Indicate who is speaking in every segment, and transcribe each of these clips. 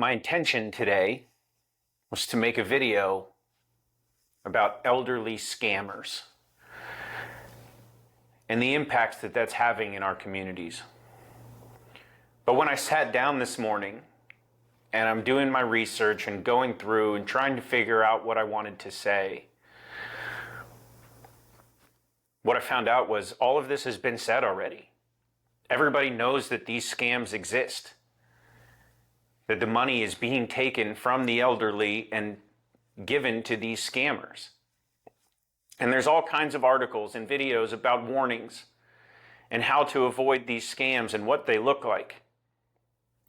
Speaker 1: My intention today was to make a video about elderly scammers and the impacts that that's having in our communities. But when I sat down this morning and I'm doing my research and going through and trying to figure out what I wanted to say, what I found out was all of this has been said already. Everybody knows that these scams exist, that the money is being taken from the elderly and given to these scammers. And there's all kinds of articles and videos about warnings and how to avoid these scams and what they look like.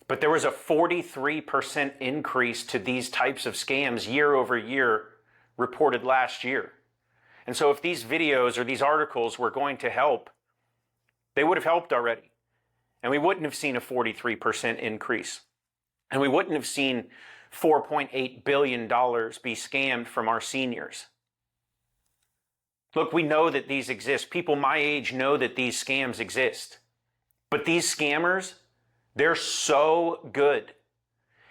Speaker 1: But there was a 43% increase to these types of scams year over year reported last year. And so if these videos or these articles were going to help, they would have helped already. And we wouldn't have seen a 43% increase. And we wouldn't have seen $4.8 billion be scammed from our seniors. Look, we know that these exist. People my age know that these scams exist. But these scammers, they're so good.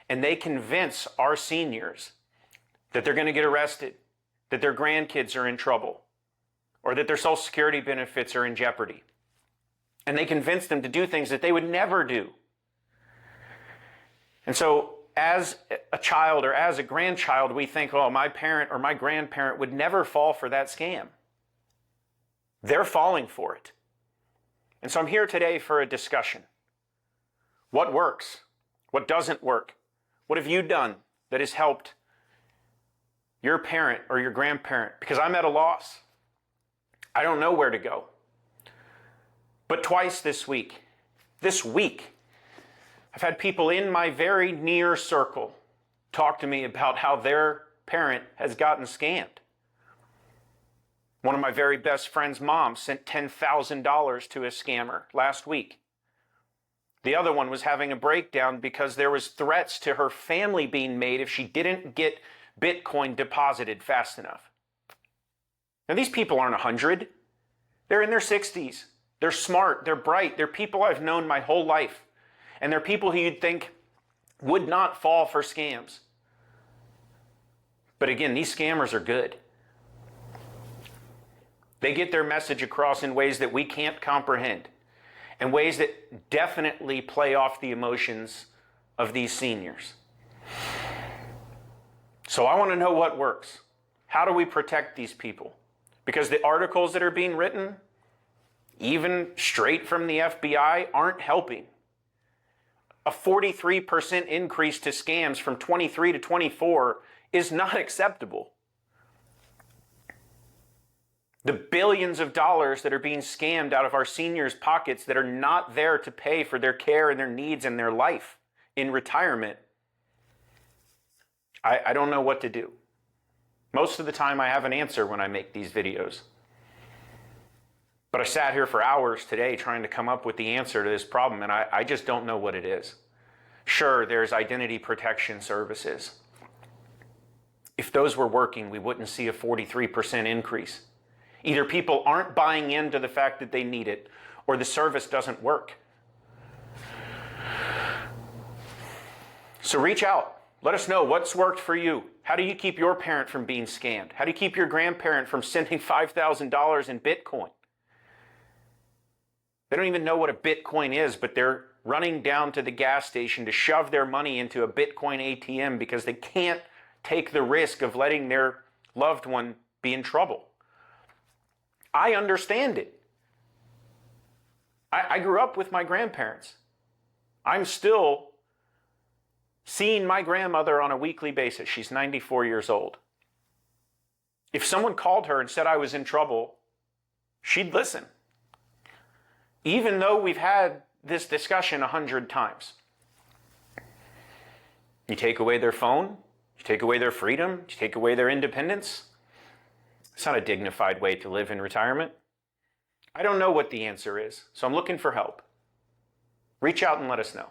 Speaker 1: And they convince our seniors that they're going to get arrested, that their grandkids are in trouble, or that their Social Security benefits are in jeopardy. And they convince them to do things that they would never do. And so as a child or as a grandchild, we think, oh, my parent or my grandparent would never fall for that scam. They're falling for it. And so I'm here today for a discussion. What works? What doesn't work? What have you done that has helped your parent or your grandparent? Because I'm at a loss. I don't know where to go. But twice this week, I've had people in my very near circle talk to me about how their parent has gotten scammed. One of my very best friend's mom sent $10,000 to a scammer last week. The other one was having a breakdown because there was threats to her family being made if she didn't get Bitcoin deposited fast enough. Now, these people aren't 100. They're in their 60s. They're smart. They're bright. They're people I've known my whole life. And they're people who you'd think would not fall for scams. But again, these scammers are good. They get their message across in ways that we can't comprehend, and ways that definitely play off the emotions of these seniors. So I want to know what works. How do we protect these people? Because the articles that are being written, even straight from the FBI, aren't helping. A 43% increase to scams from 23 to 24 is not acceptable. The billions of dollars that are being scammed out of our seniors' pockets that are not there to pay for their care and their needs and their life in retirement, I don't know what to do. Most of the time I have an answer when I make these videos. But I sat here for hours today trying to come up with the answer to this problem, and I just don't know what it is. Sure, there's identity protection services. If those were working, we wouldn't see a 43% increase. Either people aren't buying into the fact that they need it, or the service doesn't work. So reach out. Let us know what's worked for you. How do you keep your parent from being scammed? How do you keep your grandparent from sending $5,000 in Bitcoin? They don't even know what a Bitcoin is, but they're running down to the gas station to shove their money into a Bitcoin ATM because they can't take the risk of letting their loved one be in trouble. I understand it. I grew up with my grandparents. I'm still seeing my grandmother on a weekly basis. She's 94 years old. If someone called her and said I was in trouble, she'd listen. Even though we've had this discussion 100 times. You take away their phone, you take away their freedom, you take away their independence. It's not a dignified way to live in retirement. I don't know what the answer is, so I'm looking for help. Reach out and let us know.